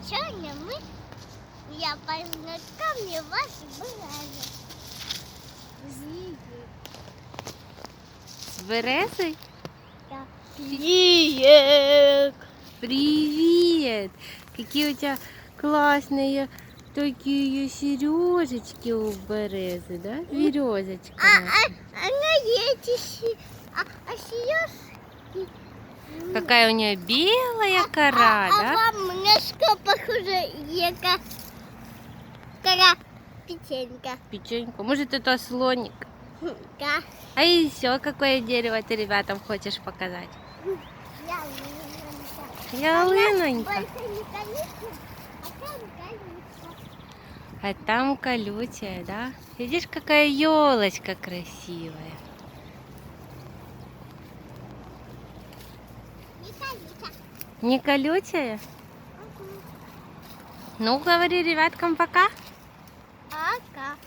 Сегодня я познакомлю вас с березой. С березой? Да. Привет! Привет! Какие у тебя классные такие сережечки у березы, да? Березочка. Она есть сережки. Какая у нее белая кора, да? Вам немножко похоже, кора печенька. Печеньку. Может, это слоник? Да. А еще какое дерево ты ребятам хочешь показать? Ялынонька. А там колючая, да? Видишь, какая елочка красивая. Не колючая? Ну, говори ребяткам пока. Пока.